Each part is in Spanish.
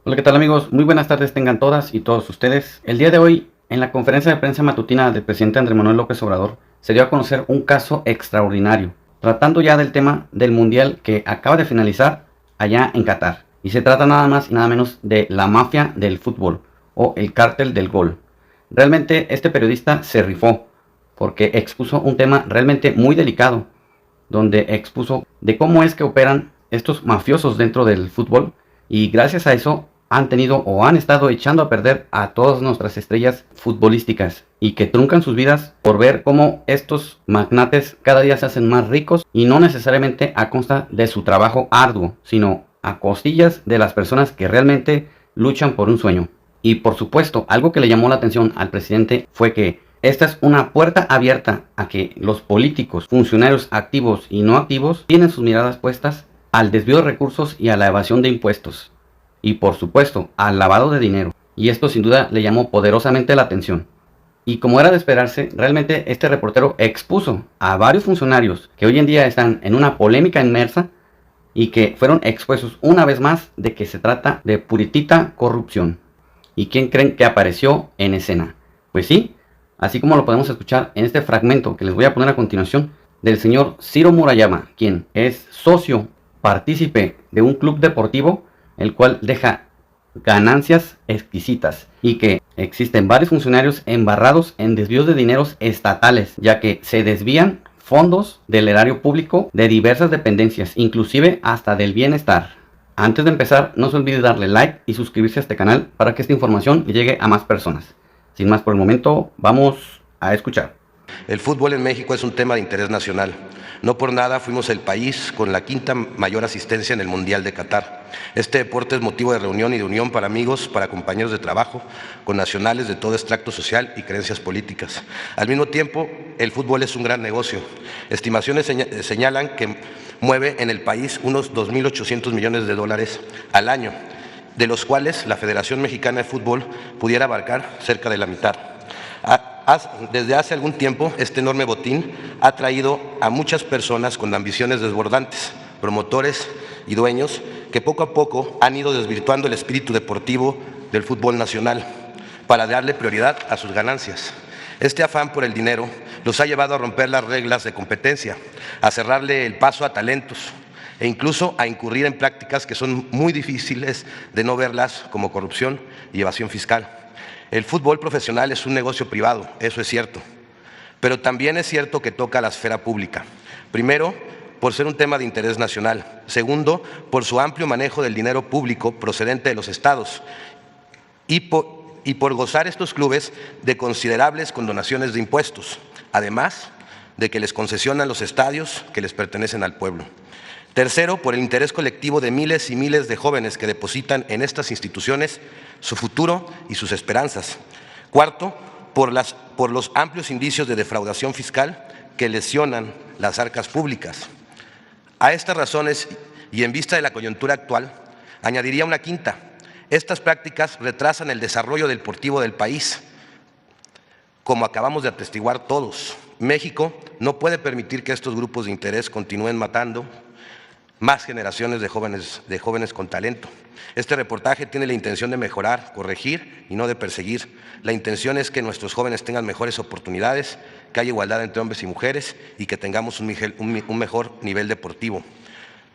Hola, ¿qué tal amigos? Muy buenas tardes tengan todas y todos ustedes. El día de hoy, en la conferencia de prensa matutina del presidente Andrés Manuel López Obrador, se dio a conocer un caso extraordinario, tratando ya del tema del Mundial que acaba de finalizar allá en Qatar. Y se trata nada más y nada menos de la mafia del fútbol o el cártel del gol. Realmente este periodista se rifó porque expuso un tema realmente muy delicado, donde expuso de cómo es que operan estos mafiosos dentro del fútbol y gracias a eso han tenido o han estado echando a perder a todas nuestras estrellas futbolísticas y que truncan sus vidas por ver cómo estos magnates cada día se hacen más ricos y no necesariamente a costa de su trabajo arduo, sino a costillas de las personas que realmente luchan por un sueño. Y por supuesto, algo que le llamó la atención al presidente fue que esta es una puerta abierta a que los políticos, funcionarios activos y no activos tienen sus miradas puestas al desvío de recursos y a la evasión de impuestos. Y por supuesto, al lavado de dinero. Y esto sin duda le llamó poderosamente la atención. Y como era de esperarse, realmente este reportero expuso a varios funcionarios que hoy en día están en una polémica inmersa y que fueron expuestos una vez más de que se trata de puritita corrupción. ¿Y quién creen que apareció en escena? Pues sí, así como lo podemos escuchar en este fragmento que les voy a poner a continuación del señor Ciro Murayama, quien es socio, partícipe de un club deportivo, el cual deja ganancias exquisitas y que existen varios funcionarios embarrados en desvíos de dineros estatales, ya que se desvían fondos del erario público de diversas dependencias, inclusive hasta del bienestar. Antes de empezar, no se olvide darle like y suscribirse a este canal para que esta información llegue a más personas. Sin más por el momento, vamos a escuchar. El fútbol en México es un tema de interés nacional. No por nada fuimos el país con la quinta mayor asistencia en el Mundial de Qatar. Este deporte es motivo de reunión y de unión para amigos, para compañeros de trabajo, con nacionales de todo extracto social y creencias políticas. Al mismo tiempo, el fútbol es un gran negocio. Estimaciones señalan que mueve en el país unos 2.800 millones de dólares al año, de los cuales la Federación Mexicana de Fútbol pudiera abarcar cerca de la mitad. Desde hace algún tiempo, este enorme botín ha traído a muchas personas con ambiciones desbordantes, promotores y dueños que poco a poco han ido desvirtuando el espíritu deportivo del fútbol nacional para darle prioridad a sus ganancias. Este afán por el dinero los ha llevado a romper las reglas de competencia, a cerrarle el paso a talentos e incluso a incurrir en prácticas que son muy difíciles de no verlas como corrupción y evasión fiscal. El fútbol profesional es un negocio privado, eso es cierto, pero también es cierto que toca a la esfera pública. Primero, por ser un tema de interés nacional. Segundo, por su amplio manejo del dinero público procedente de los estados y por gozar estos clubes de considerables condonaciones de impuestos, además de que les concesionan los estadios que les pertenecen al pueblo. Tercero, por el interés colectivo de miles y miles de jóvenes que depositan en estas instituciones su futuro y sus esperanzas. Cuarto, por los amplios indicios de defraudación fiscal que lesionan las arcas públicas. A estas razones, y en vista de la coyuntura actual, añadiría una quinta. Estas prácticas retrasan el desarrollo deportivo del país, como acabamos de atestiguar todos. México no puede permitir que estos grupos de interés continúen matando más generaciones de jóvenes con talento. Este reportaje tiene la intención de mejorar, corregir y no de perseguir. La intención es que nuestros jóvenes tengan mejores oportunidades, que haya igualdad entre hombres y mujeres y que tengamos un mejor nivel deportivo.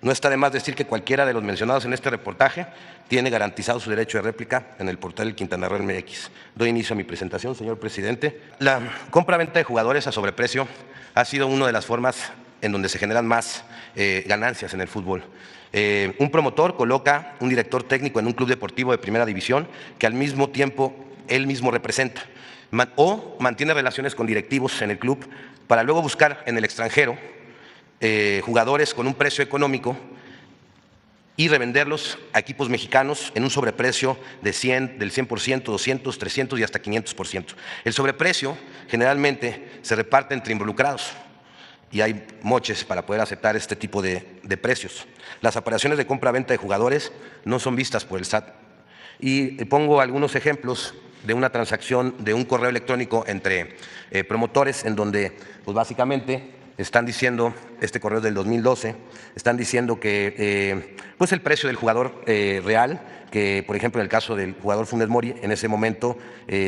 No está de más decir que cualquiera de los mencionados en este reportaje tiene garantizado su derecho de réplica en el portal del Quintana Roo MX. Doy inicio a mi presentación, señor presidente. La compra-venta de jugadores a sobreprecio ha sido una de las formas en donde se generan más ganancias en el fútbol. Un promotor coloca un director técnico en un club deportivo de primera división que al mismo tiempo él mismo representa, o mantiene relaciones con directivos en el club para luego buscar en el extranjero jugadores con un precio económico y revenderlos a equipos mexicanos en un sobreprecio del 100%, 200, 300 y hasta 500%. El sobreprecio generalmente se reparte entre involucrados y hay moches para poder aceptar este tipo de precios. Las operaciones de compra-venta de jugadores no son vistas por el SAT. Y pongo algunos ejemplos de una transacción de un correo electrónico entre promotores en donde pues básicamente están diciendo, este correo es del 2012, están diciendo que pues el precio del jugador real, que por ejemplo en el caso del jugador Funes Mori, en ese momento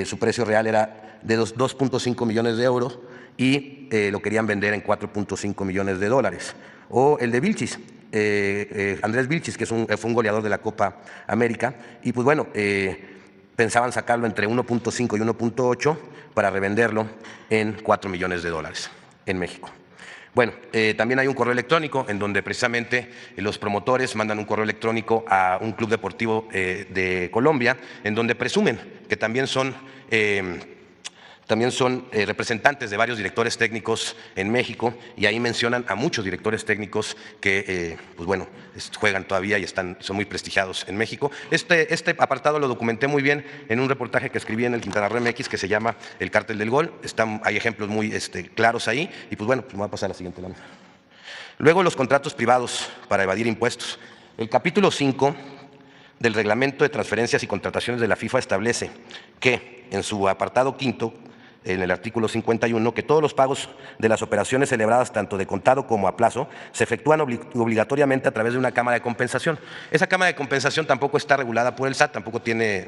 su precio real era de 2.5 millones de euros y lo querían vender en 4.5 millones de dólares. O el de Vilchis, Andrés Vilchis, que fue un goleador de la Copa América, y pues bueno, pensaban sacarlo entre 1.5 y 1.8 para revenderlo en 4 millones de dólares en México. Bueno, también hay un correo electrónico en donde precisamente los promotores mandan un correo electrónico a un club deportivo de Colombia, en donde presumen que también son representantes de varios directores técnicos en México, y ahí mencionan a muchos directores técnicos que pues bueno, juegan todavía y son muy prestigiados en México. Este apartado lo documenté muy bien en un reportaje que escribí en el Quintana Roo MX que se llama El Cártel del Gol. Hay ejemplos muy claros ahí, y pues bueno, pues me voy a pasar a la siguiente lámina. Luego, los contratos privados para evadir impuestos. El capítulo 5 del Reglamento de Transferencias y Contrataciones de la FIFA establece que, en su apartado quinto, en el artículo 51, que todos los pagos de las operaciones celebradas tanto de contado como a plazo se efectúan obligatoriamente a través de una cámara de compensación. Esa cámara de compensación tampoco está regulada por el SAT, tampoco tiene,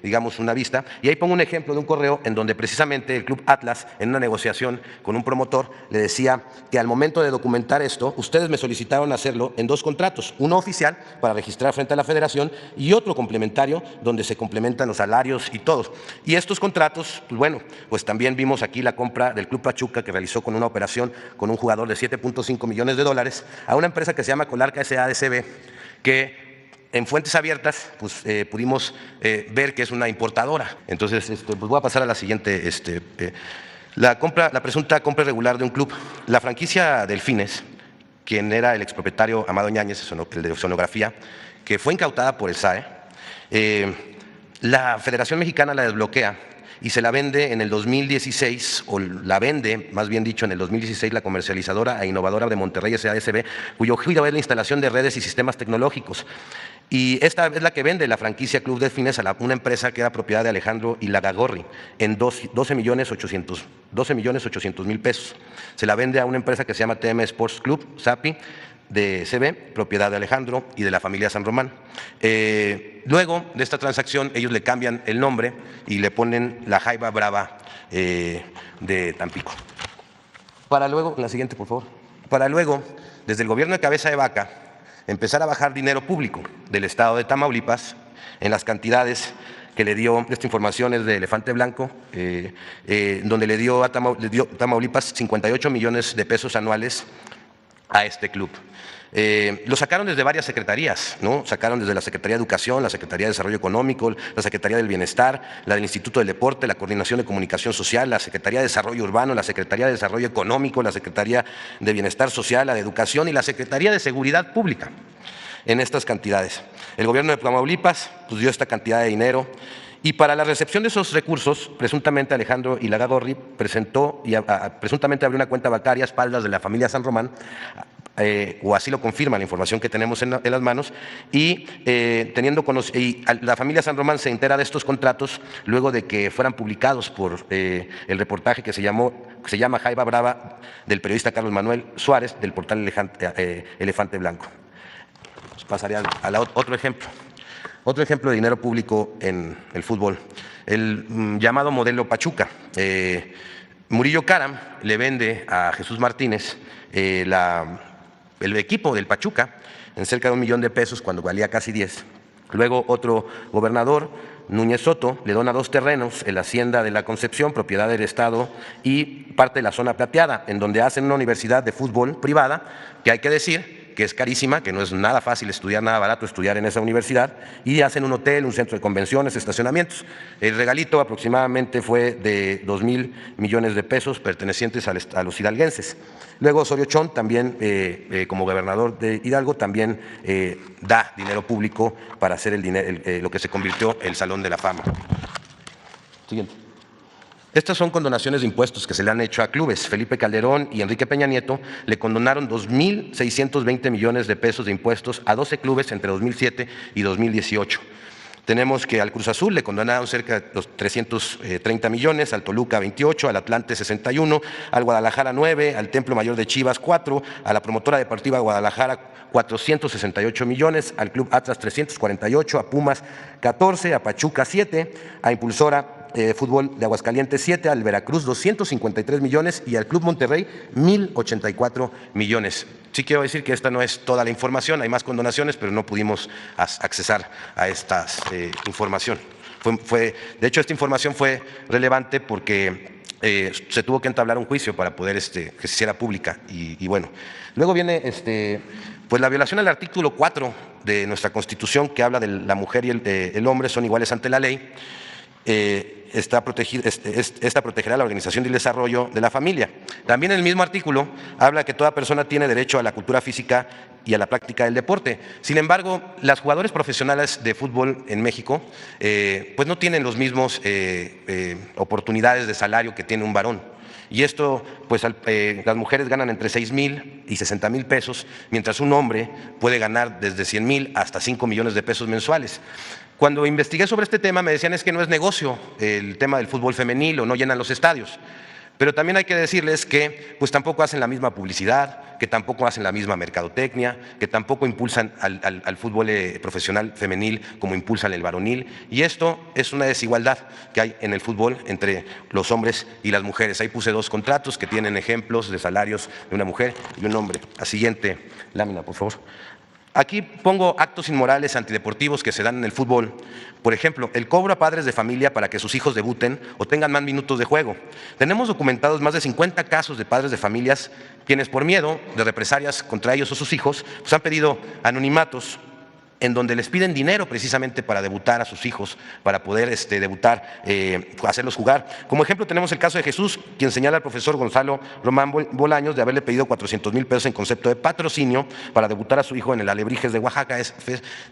digamos, una vista. Y ahí pongo un ejemplo de un correo en donde precisamente el Club Atlas, en una negociación con un promotor, le decía que al momento de documentar esto, ustedes me solicitaron hacerlo en dos contratos, uno oficial para registrar frente a la Federación y otro complementario donde se complementan los salarios y todo. Y estos contratos, pues bueno, pues también vimos aquí la compra del Club Pachuca, que realizó con una operación con un jugador de 7.5 millones de dólares a una empresa que se llama Colarca SADCB, que en fuentes abiertas pues, pudimos ver que es una importadora. Entonces, pues voy a pasar a la siguiente. La presunta compra irregular de un club. La franquicia Delfines, quien era el expropietario Amado Ñáñez, el de sonografía, que fue incautada por el SAE, la Federación Mexicana la desbloquea y se la vende en el 2016, o la vende, más bien dicho, en el 2016 la comercializadora e innovadora de Monterrey SADCB, cuyo giro es la instalación de redes y sistemas tecnológicos. Y esta es la que vende la franquicia Club Delfines a una empresa que era propiedad de Alejandro Ilagagorri en 12.800.000 pesos. Se la vende a una empresa que se llama TM Sports Club, SAPI, de CB, propiedad de Alejandro y de la familia San Román. Luego de esta transacción, ellos le cambian el nombre y le ponen la Jaiba Brava de Tampico. Para luego, la siguiente, por favor. Para luego, desde el gobierno de Cabeza de Vaca, empezar a bajar dinero público del estado de Tamaulipas en las cantidades que le dio. Esta información es de Elefante Blanco, donde le dio Tamaulipas 58 millones de pesos anuales a este club. Lo sacaron desde varias secretarías, ¿no? Sacaron desde la Secretaría de Educación, la Secretaría de Desarrollo Económico, la Secretaría del Bienestar, la del Instituto del Deporte, la Coordinación de Comunicación Social, la Secretaría de Desarrollo Urbano, la Secretaría de Desarrollo Económico, la Secretaría de Bienestar Social, la de Educación y la Secretaría de Seguridad Pública, en estas cantidades. El gobierno de Tamaulipas pues, dio esta cantidad de dinero. Y para la recepción de esos recursos, presuntamente Alejandro Ilagagorri presuntamente abrió una cuenta bancaria a espaldas de la familia San Román, o así lo confirma la información que tenemos en las manos, y la familia San Román se entera de estos contratos luego de que fueran publicados por el reportaje que se llama Jaiba Brava, del periodista Carlos Manuel Suárez, del portal Elefante Blanco. Pues pasaría otro ejemplo. Otro ejemplo de dinero público en el fútbol, el llamado modelo Pachuca. Murillo Karam le vende a Jesús Martínez el equipo del Pachuca en cerca de $1 millón cuando valía casi 10. Luego otro gobernador, Núñez Soto, le dona 2 terrenos en la Hacienda de la Concepción, propiedad del Estado, y parte de la zona plateada, en donde hacen una universidad de fútbol privada, que hay que decir que es carísima, que no es nada fácil estudiar, nada barato estudiar en esa universidad, y hacen un hotel, un centro de convenciones, estacionamientos. El regalito aproximadamente fue de 2.000 millones de pesos pertenecientes a los hidalguenses. Luego Osorio Chong, también como gobernador de Hidalgo, también da dinero público para hacer lo que se convirtió el Salón de la Fama. Siguiente. Estas son condonaciones de impuestos que se le han hecho a clubes. Felipe Calderón y Enrique Peña Nieto le condonaron 2.620 millones de pesos de impuestos a 12 clubes entre 2007 y 2018. Tenemos que al Cruz Azul le condonaron cerca de los 330 millones, al Toluca 28, al Atlante 61, al Guadalajara 9, al Templo Mayor de Chivas 4, a la Promotora Deportiva Guadalajara 468 millones, al Club Atlas 348, a Pumas 14, a Pachuca 7, a Impulsora Fútbol de Aguascalientes 7, al Veracruz 253 millones y al Club Monterrey 1,084 millones. Sí quiero decir que esta no es toda la información, hay más condonaciones, pero no pudimos accesar a esta información. De hecho, esta información fue relevante porque se tuvo que entablar un juicio para poder que se hiciera pública. Y bueno, luego viene pues la violación al artículo 4 de nuestra Constitución, que habla de la mujer y el hombre son iguales ante la ley. Esta protegerá la organización y el desarrollo de la familia. También en el mismo artículo habla que toda persona tiene derecho a la cultura física y a la práctica del deporte. Sin embargo, las jugadoras profesionales de fútbol en México pues no tienen los mismos oportunidades de salario que tiene un varón. Y esto, pues las mujeres ganan entre 6,000 y 60,000 pesos, mientras un hombre puede ganar desde 100,000 hasta 5 millones de pesos mensuales. Cuando investigué sobre este tema me decían es que no es negocio el tema del fútbol femenil o no llenan los estadios. Pero también hay que decirles que pues tampoco hacen la misma publicidad, que tampoco hacen la misma mercadotecnia, que tampoco impulsan al fútbol profesional femenil como impulsan el varonil. Y esto es una desigualdad que hay en el fútbol entre los hombres y las mujeres. Ahí puse 2 contratos que tienen ejemplos de salarios de una mujer y un hombre. La siguiente lámina, por favor. Aquí pongo actos inmorales antideportivos que se dan en el fútbol. Por ejemplo, el cobro a padres de familia para que sus hijos debuten o tengan más minutos de juego. Tenemos documentados más de 50 casos de padres de familias quienes por miedo de represalias contra ellos o sus hijos pues han pedido anonimatos en donde les piden dinero precisamente para debutar a sus hijos, para poder debutar, hacerlos jugar. Como ejemplo tenemos el caso de Jesús, quien señala al profesor Gonzalo Román Bolaños de haberle pedido 400,000 pesos en concepto de patrocinio para debutar a su hijo en el Alebrijes de Oaxaca.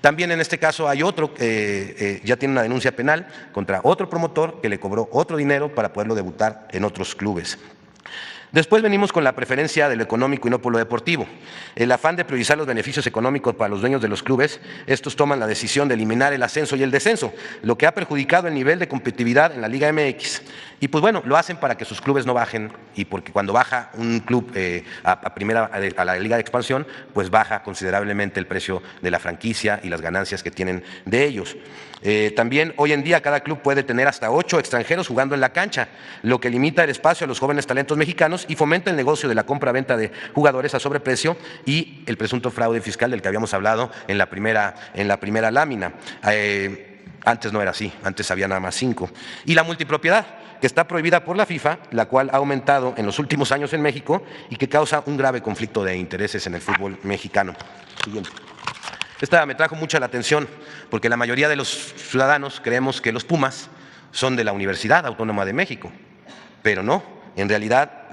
También en este caso hay otro, ya tiene una denuncia penal contra otro promotor que le cobró otro dinero para poderlo debutar en otros clubes. Después venimos con la preferencia de lo económico y no por lo deportivo. El afán de priorizar los beneficios económicos para los dueños de los clubes, estos toman la decisión de eliminar el ascenso y el descenso, lo que ha perjudicado el nivel de competitividad en la Liga MX. Y pues bueno, lo hacen para que sus clubes no bajen y porque cuando baja un club a la Liga de Expansión, pues baja considerablemente el precio de la franquicia y las ganancias que tienen de ellos. También hoy en día cada club puede tener hasta 8 extranjeros jugando en la cancha, lo que limita el espacio a los jóvenes talentos mexicanos y fomenta el negocio de la compra-venta de jugadores a sobreprecio y el presunto fraude fiscal del que habíamos hablado en la primera lámina. Antes no era así, antes había nada más 5. Y la multipropiedad, que está prohibida por la FIFA, la cual ha aumentado en los últimos años en México y que causa un grave conflicto de intereses en el fútbol mexicano. Siguiente. Esta me trajo mucha la atención porque la mayoría de los ciudadanos creemos que los Pumas son de la Universidad Autónoma de México, pero no, en realidad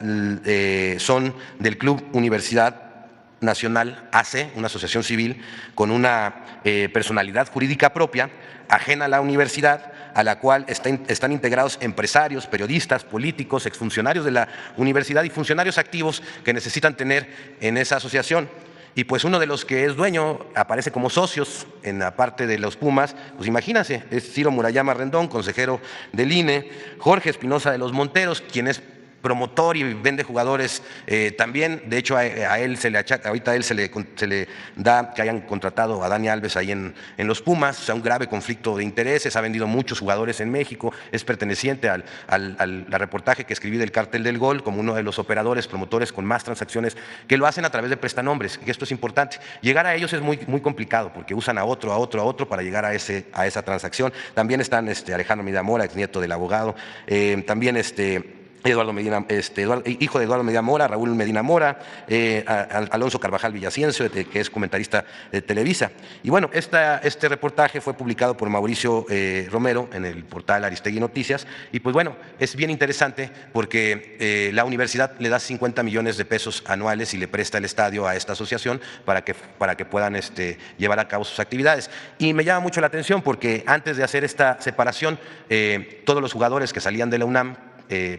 son del Club Universidad Nacional AC, una asociación civil con una personalidad jurídica propia, ajena a la universidad, a la cual están integrados empresarios, periodistas, políticos, exfuncionarios de la universidad y funcionarios activos que necesitan tener en esa asociación. Y pues uno de los que es dueño aparece como socios en la parte de los Pumas, pues imagínense, es Ciro Murayama Rendón, consejero del INE, Jorge Espinosa de los Monteros, quien es promotor y vende jugadores también. De hecho, a él se le achaca, ahorita a él se le da que hayan contratado a Dani Alves ahí en los Pumas, o sea, un grave conflicto de intereses, ha vendido muchos jugadores en México, es perteneciente al reportaje que escribí del Cártel del Gol como uno de los operadores, promotores con más transacciones que lo hacen a través de prestanombres, que esto es importante. Llegar a ellos es muy complicado porque usan a otro para llegar a esa transacción. También están Alejandro Medina Mora, exnieto del abogado, también Eduardo Medina, hijo de Eduardo Medina Mora, Raúl Medina Mora, Alonso Carvajal Villaciencio, que es comentarista de Televisa. Y bueno, este reportaje fue publicado por Mauricio Romero en el portal Aristegui Noticias. Y pues bueno, es bien interesante porque la universidad le da 50 millones de pesos anuales y le presta el estadio a esta asociación para que puedan llevar a cabo sus actividades. Y me llama mucho la atención porque antes de hacer esta separación, todos los jugadores que salían de la UNAM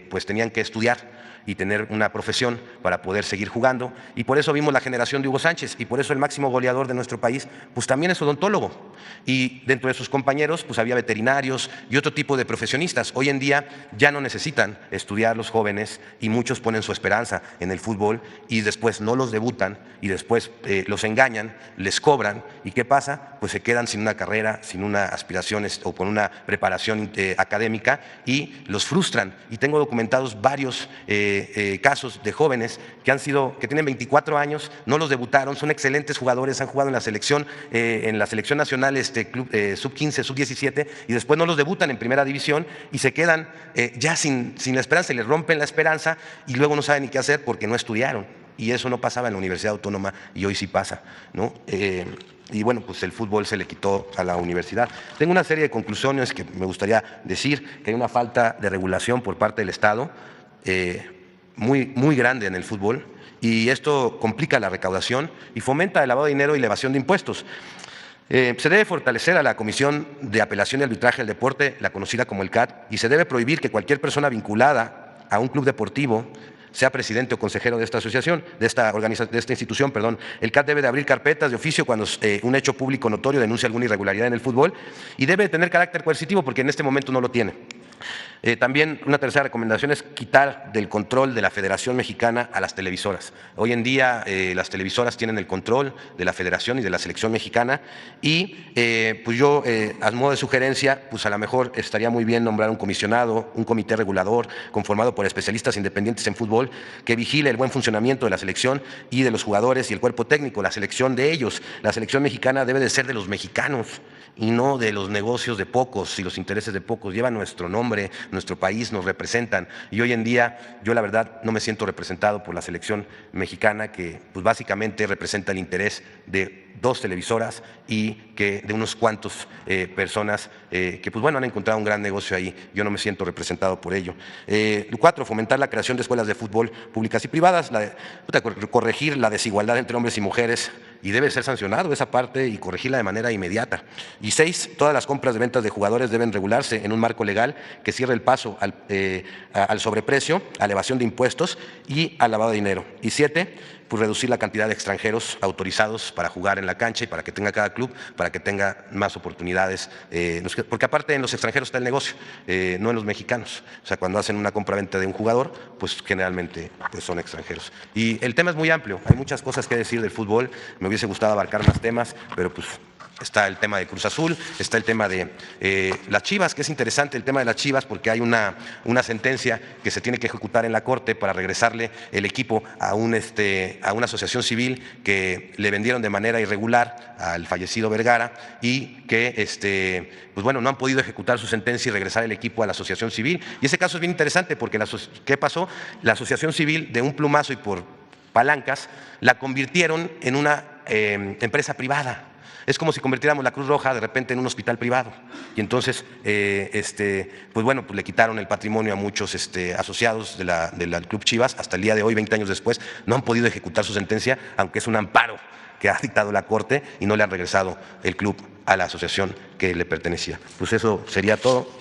pues tenían que estudiar y tener una profesión para poder seguir jugando. Y por eso vimos la generación de Hugo Sánchez, y por eso el máximo goleador de nuestro país pues también es odontólogo. Y dentro de sus compañeros pues había veterinarios y otro tipo de profesionistas. Hoy en día ya no necesitan estudiar los jóvenes y muchos ponen su esperanza en el fútbol y después no los debutan y después los engañan, les cobran. ¿Y qué pasa? Pues se quedan sin una carrera, sin una aspiración o con una preparación académica y los frustran. Y tengo documentados varios casos de jóvenes que tienen 24 años, no los debutaron, son excelentes jugadores, han jugado en la selección nacional sub-15, sub-17 y después no los debutan en primera división y se quedan ya sin la esperanza y les rompen la esperanza y luego no saben ni qué hacer porque no estudiaron. Y eso no pasaba en la Universidad Autónoma y hoy sí pasa, ¿no? Y bueno, pues el fútbol se le quitó a la universidad. Tengo una serie de conclusiones que me gustaría decir, que hay una falta de regulación por parte del Estado muy grande en el fútbol y esto complica la recaudación y fomenta el lavado de dinero y la evasión de impuestos. Se debe fortalecer a la Comisión de Apelación y Arbitraje del Deporte, la conocida como el CAD, y se debe prohibir que cualquier persona vinculada a un club deportivo sea presidente o consejero de esta asociación, de esta institución, perdón. El CAD debe de abrir carpetas de oficio cuando un hecho público notorio denuncia alguna irregularidad en el fútbol y debe tener carácter coercitivo porque en este momento no lo tiene. También una tercera recomendación es quitar del control de la Federación Mexicana a las televisoras. Hoy en día las televisoras tienen el control de la Federación y de la Selección Mexicana y pues yo a modo de sugerencia pues a lo mejor estaría muy bien nombrar un comisionado, un comité regulador conformado por especialistas independientes en fútbol que vigile el buen funcionamiento de la selección y de los jugadores y el cuerpo técnico, la selección de ellos. La selección mexicana debe de ser de los mexicanos y no de los negocios de pocos y los intereses de pocos. Lleva nuestro nombre, nuestro país, nos representan y hoy en día yo la verdad no me siento representado por la selección mexicana que pues básicamente representa el interés de dos televisoras y que de unos cuantos personas que pues bueno han encontrado un gran negocio ahí. Yo no me siento representado por ello. 4, fomentar la creación de escuelas de fútbol públicas y privadas, corregir la desigualdad entre hombres y mujeres y debe ser sancionado esa parte y corregirla de manera inmediata. Y 6, todas las compras de ventas de jugadores deben regularse en un marco legal que cierre el paso al sobreprecio, a la evasión de impuestos y al lavado de dinero. Y 7, pues reducir la cantidad de extranjeros autorizados para jugar en la cancha y para que tenga cada club, para que tenga más oportunidades, porque aparte en los extranjeros está el negocio, no en los mexicanos. O sea, cuando hacen una compra-venta de un jugador, pues generalmente pues son extranjeros. Y el tema es muy amplio, hay muchas cosas que decir del fútbol, me hubiese gustado abarcar más temas, pero pues está el tema de Cruz Azul, está el tema de las Chivas, que es interesante el tema de las Chivas porque hay una sentencia que se tiene que ejecutar en la Corte para regresarle el equipo a una asociación civil que le vendieron de manera irregular al fallecido Vergara y que pues bueno, no han podido ejecutar su sentencia y regresar el equipo a la asociación civil. Y ese caso es bien interesante porque ¿qué pasó? La asociación civil de un plumazo y por palancas la convirtieron en una empresa privada. Es como si convirtiéramos la Cruz Roja de repente en un hospital privado. Y entonces, pues bueno, pues le quitaron el patrimonio a muchos asociados del Club Chivas. Hasta el día de hoy, 20 años después, no han podido ejecutar su sentencia, aunque es un amparo que ha dictado la Corte y no le han regresado el club a la asociación que le pertenecía. Pues eso sería todo.